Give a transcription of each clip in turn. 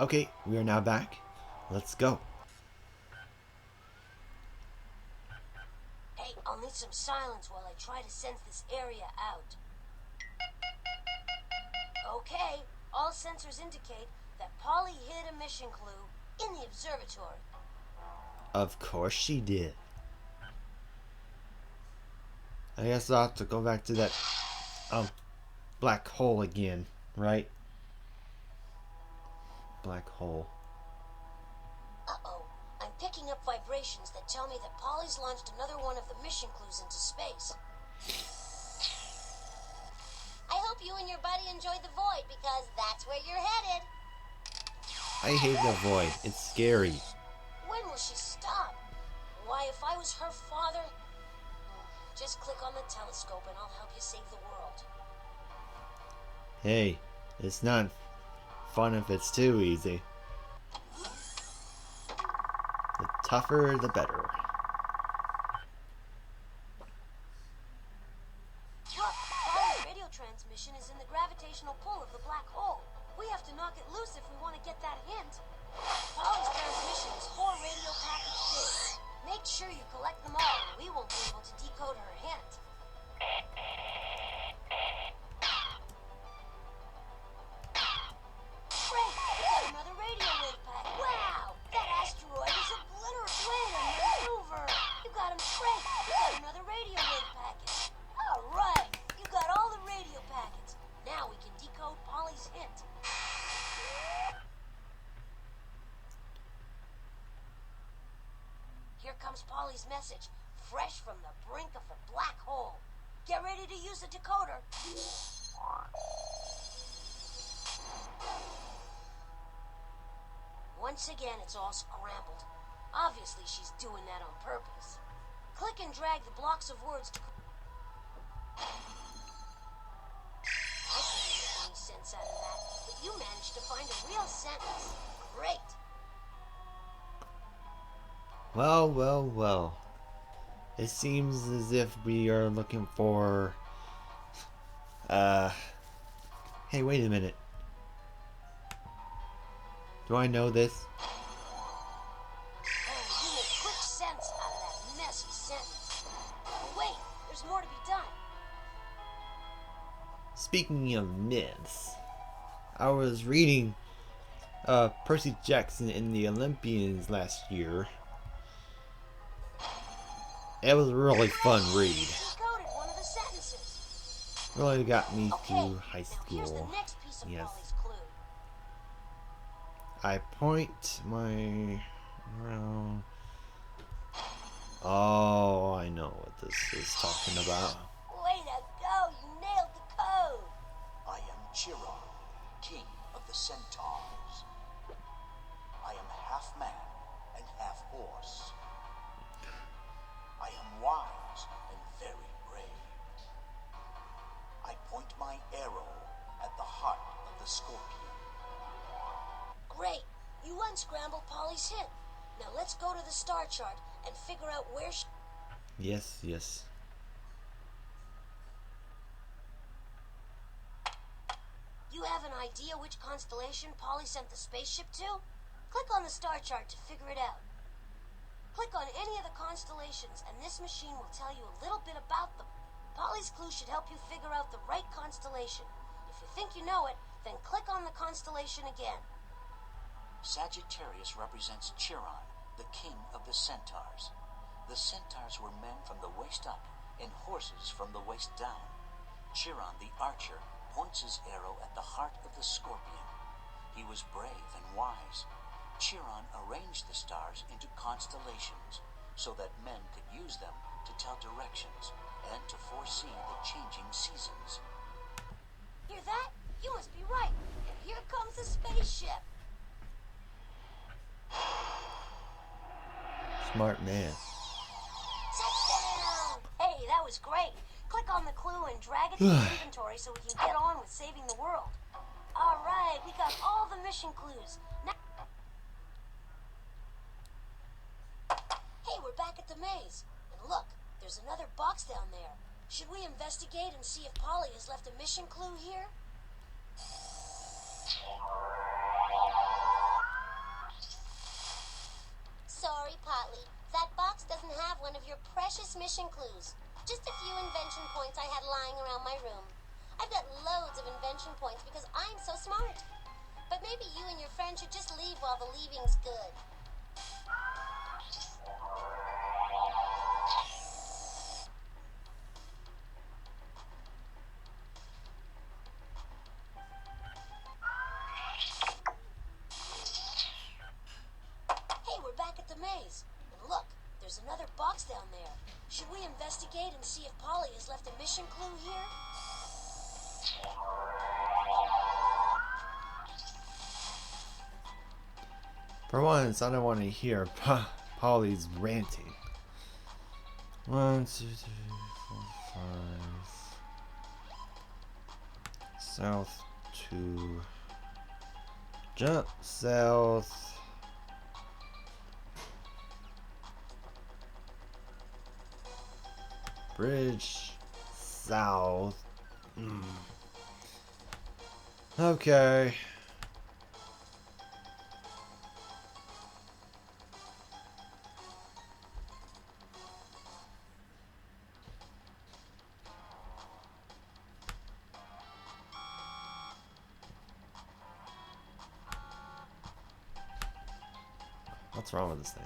Okay, we are now back. Let's go. Hey, I'll need some silence while I try to sense this area out. Okay, all sensors indicate that Polly hid a mission clue in the observatory. Of course she did. I guess I'll have to go back to that black hole again, right? Black hole. Uh-oh, I'm picking up vibrations that tell me that Polly's launched another one of the mission clues into space. I hope you and your buddy enjoyed the void, because that's where you're headed. I hate the void. It's scary. When will she stop? Why, if I was her father... Just click on the telescope and I'll help you save the world. Hey, it's not fun if it's too easy. The tougher, the better. Look, Polly's radio transmission is in the gravitational pull of the black hole. We have to knock it loose if we want to get that hint. Polly's transmission is 4 radio packets big. Make sure you collect them all, or we won't be able to decode her hint. Great! We got another radio wave packet. Wow! That asteroid is obliterated. Way to maneuver! You got him straight. We got another radio wave packet. All right! You got all the radio packets. Now we can decode Polly's hint. Here comes Polly's message, fresh from the brink of the black hole. Get ready to use the decoder. Once again, it's all scrambled. Obviously, she's doing that on purpose. Click and drag the blocks of words to... I couldn't make any sense out of that, but you managed to find a real sentence. Great. Well, well, well. It seems as if we are looking for... Hey, wait a minute. Do I know this? Oh, you made quick sense out of that messy sentence. But wait, there's more to be done. Speaking of myths, I was reading Percy Jackson in the Olympians last year. It was a really fun read. Decoded one of the sentences. Really got me Okay, through high now here's the school. next piece of Yes. Polly's clue. I point my... Well... Oh, I know what this is talking about. Way to go, you nailed the code. I am Chiron, king of the centaurs. I am half man and half horse. I am wise and very brave. I point my arrow at the heart of the scorpion. Great, you unscrambled Polly's hint. Now let's go to the star chart and figure out where she... Yes, yes. You have an idea which constellation Polly sent the spaceship to? Click on the star chart to figure it out. Click on any of the constellations and this machine will tell you a little bit about them. Polly's clue should help you figure out the right constellation. If you think you know it, then click on the constellation again. Sagittarius represents Chiron, the king of the centaurs. The centaurs were men from the waist up and horses from the waist down. Chiron the archer points his arrow at the heart of the scorpion. He was brave and wise. Chiron arranged the stars into constellations so that men could use them to tell directions and to foresee the changing seasons. Hear that? You must be right. And here comes the spaceship. Smart man. Touchdown! Hey, that was great. Click on the clue and drag it to the inventory so we can get on with saving the world. All right, we got all the mission clues. Now... Hey, we're back at the maze. And look, there's another box down there. Should we investigate and see if Polly has left a mission clue here? precious mission clues. Just a few invention points I had lying around my room. I've got loads of invention points because I'm so smart. But maybe you and your friend should just leave while the leaving's good. Hey, we're back at the maze. And look, there's another box down there. Should we investigate and see if Polly has left a mission clue here? For once, I don't want to hear Polly's ranting. 1, 2, 3, 4, 5. South to jump south. Bridge south. Okay. What's wrong with this thing?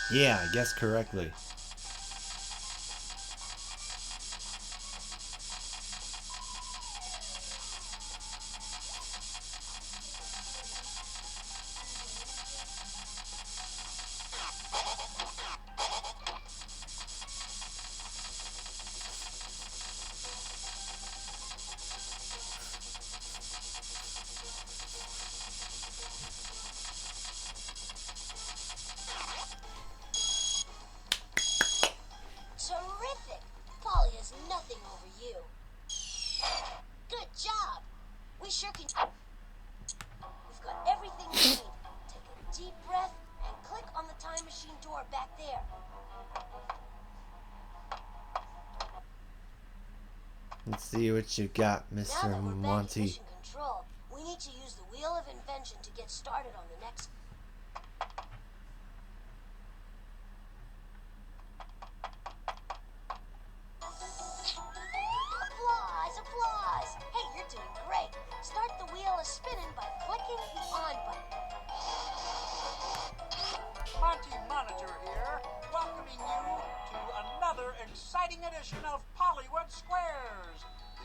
Yeah, I guessed correctly. Terrific! Polly has nothing over you. Good job! We sure can... We've got everything we need. Take a deep breath and click on the time machine door back there. Let's see what you got, Now Mr. that we're back in Monty. mission control, we need to use the Wheel of Invention to get started on the next... Applause! Applause! Hey, you're doing great. Start the wheel a spinning by clicking the on button. Monty Monitor here, welcoming you to another exciting edition of Pollywood Squares,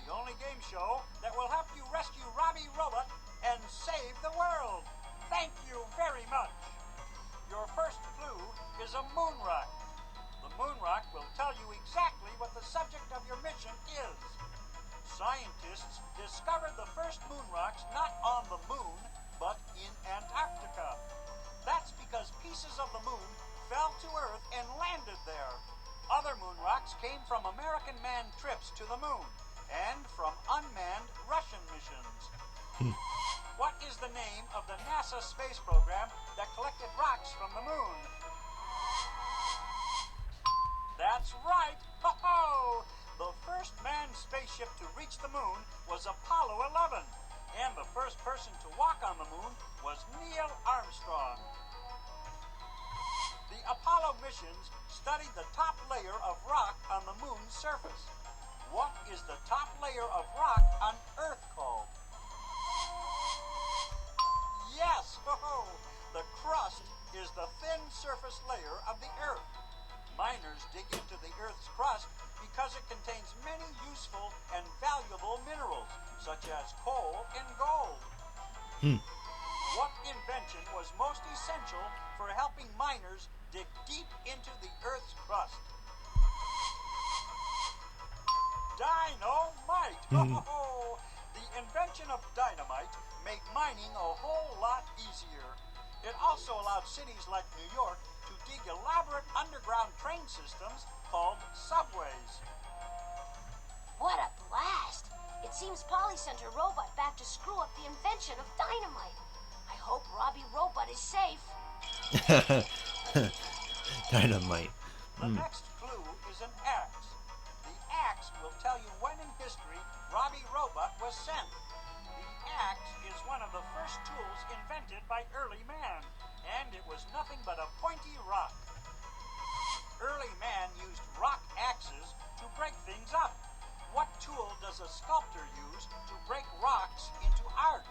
the only game show that will help you rescue Robby Robot and save the world. Thank you very much. Your first clue is a moon rock. The moon rock will tell you exactly what the subject of your mission is. Scientists discovered the first moon rocks not on the moon, but in Antarctica. That's because pieces of the moon fell to Earth and landed there. Other moon rocks came from American manned trips to the moon and from unmanned Russian missions. What is the name of the NASA space program that collected rocks from the moon? That's right! Ho-ho! The first manned spaceship to reach the moon was Apollo 11, and the first person to walk on the moon was Neil Armstrong. The Apollo missions studied the top layer of rock on the moon's surface. What is the top layer of rock on Earth called? Yes! Ho-ho! The crust is the thin surface layer of the Earth. Miners dig into the Earth's crust because it contains many useful and valuable minerals, such as coal and gold. What invention invention was most essential for helping miners dig deep into the Earth's crust. Dynamite! Oh, the invention of dynamite made mining a whole lot easier. It also allowed cities like New York to dig elaborate underground train systems called subways. What a blast! It seems Polly sent her robot back to screw up the invention of dynamite. I hope Robby Robot is safe. Dynamite. The next clue is an axe. The axe will tell you when in history Robby Robot was sent. The axe is one of the first tools invented by early man, and it was nothing but a pointy rock. Early man used rock axes to break things up. What tool does a sculptor use to break rocks into art?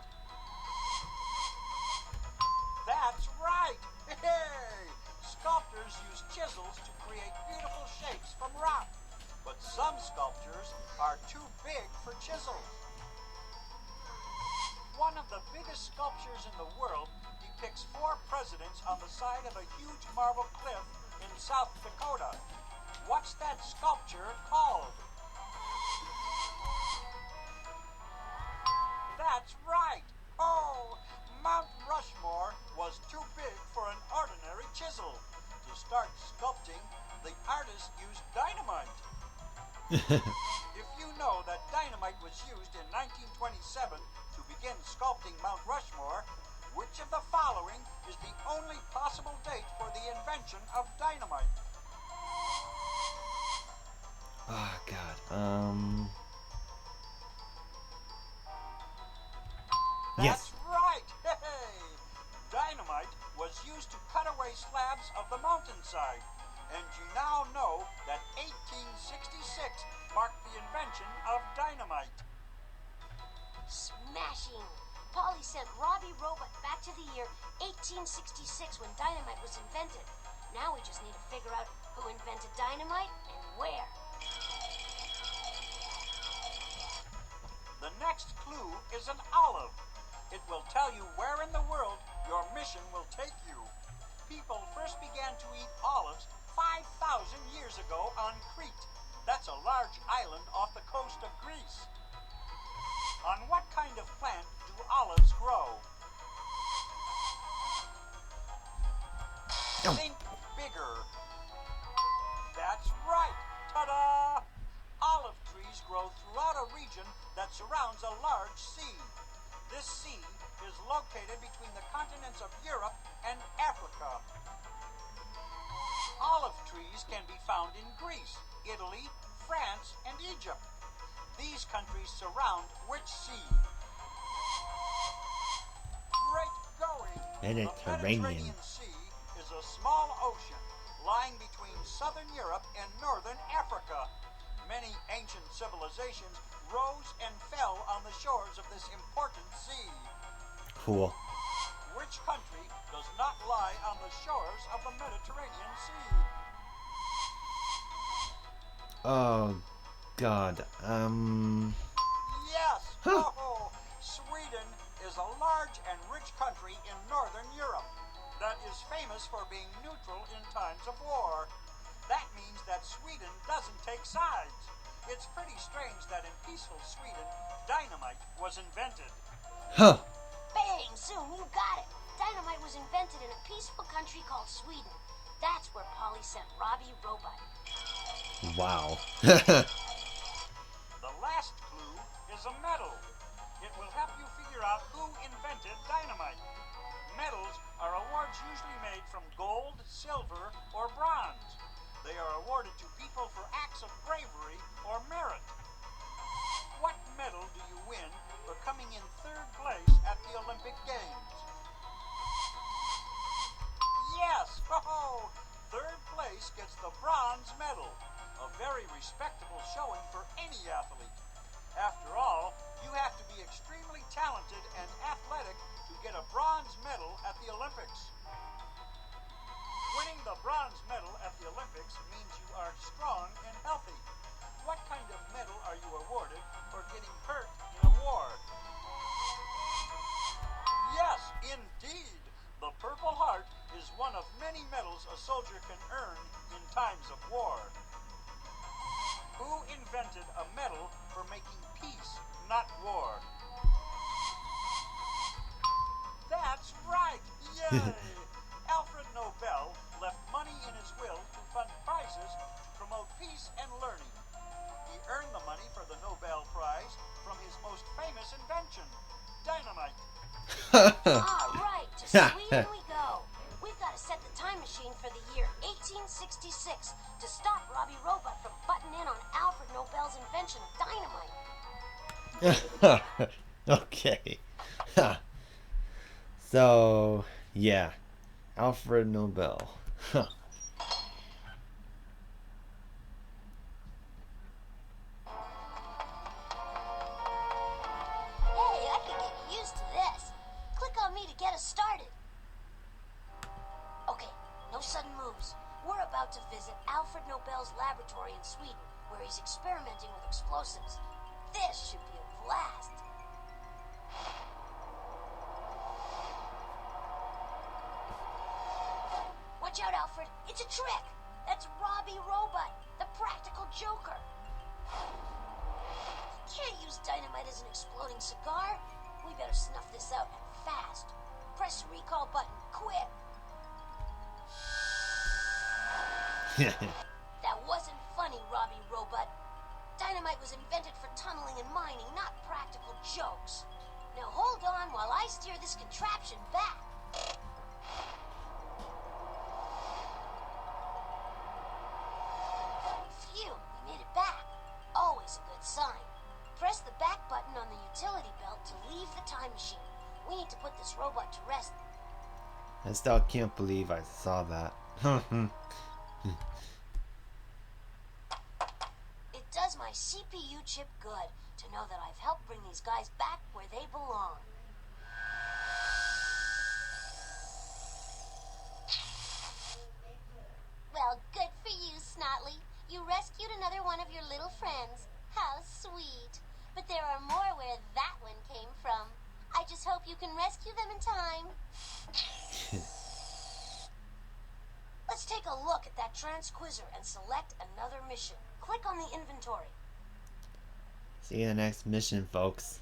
That's right! Hey! Sculptors use chisels to create beautiful shapes from rock. But some sculptures are too big for chisels. One of the biggest sculptures in the world depicts 4 presidents on the side of a huge marble cliff in South Dakota. What's that sculpture called? That's right! Oh, Mount Rushmore was too big for an ordinary chisel. To start sculpting, the artist used dynamite. If you know that dynamite was used in 1927 to begin sculpting Mount Rushmore, which of the following is the only possible date for the invention of dynamite? Oh God. That's Yes. right! Hey! Dynamite was used to cut away slabs of the mountainside. And you now know that 1866 marked the invention of dynamite. Smashing! Polly sent Robby Robot back to the year 1866 when dynamite was invented. Now we just need to figure out who invented dynamite and where. The next clue is an olive. It will tell you where in the world your mission will take you. People first began to eat olives 5,000 years ago on Crete. That's a large island off the coast of Greece. On what kind of plant do olives grow? Think bigger. That's right. Ta-da! Olive trees grow throughout a region that surrounds a large sea. This sea is located between the continents of Europe and Africa. Olive trees can be found in Greece, Italy, France, and Egypt. These countries surround which sea? Great going! Mediterranean. The Mediterranean Sea is a small ocean lying between southern Europe and northern Africa. Many ancient civilizations rose and fell on the shores of this important sea. Cool. Which country does not lie on the shores of the Mediterranean Sea? Oh God. Yes! Oh, Sweden is a large and rich country in northern Europe that is famous for being neutral in times of war. That means that Sweden doesn't take sides. It's pretty strange that in peaceful Sweden, dynamite was invented. Huh. Bang! Zoom, you got it! Dynamite was invented in a peaceful country called Sweden. That's where Polly sent Robby Robot. Wow. The last clue is a medal. It will help you figure out who invented dynamite. Medals are awards usually made from gold, silver, or bronze. They are awarded to people for acts of bravery or merit. What medal do you win for coming in 3rd place at the Olympic Games? Yes! Oh, 3rd place gets the bronze medal. A very respectable showing for any athlete. After all, you have to be extremely talented and athletic to get a bronze medal at the Olympics. Winning the bronze medal at the Olympics means you are strong and healthy. What kind of medal are you awarded for getting hurt in a war? Yes, indeed. one of many medals a soldier can earn in times of war. Who invented a medal for making peace, not war? That's right! Yay! Alfred Nobel left money in his will to fund prizes to promote peace and learning. He earned the money for the Nobel Prize from his most famous invention, dynamite. All right, to Sweden we go. We've got to set the time machine for the year 1866 to stop Robby Robot from butting in on Alfred Nobel's invention of dynamite. Okay. So, yeah. Alfred Nobel. Huh. Hey, I can get used to this. Click on me to get us started. Okay, no sudden moves. We're about to visit Alfred Nobel's laboratory in Sweden, where he's experimenting with explosives. This should be a blast. Watch out, Alfred. It's a trick. That's Robby Robot, the practical joker. You can't use dynamite as an exploding cigar. We better snuff this out and fast. Press the recall button, quick. That wasn't funny, Robby Robot. Dynamite was invented for tunneling and mining, not practical jokes. Now hold on while I steer this contraption back. Phew, we made it back. Always a good sign. Press the back button on the utility belt to leave the time machine. We need to put this robot to rest. I still can't believe I saw that. It does my CPU chip good to know that I've helped bring these guys back where they belong. Well, good for you, Snotley. You rescued another one of your little friends. How sweet. But there are more where that one came from. I just hope you can rescue them in time. Let's take a look at that transquizzer and select another mission. Click on the inventory. See you in the next mission, folks.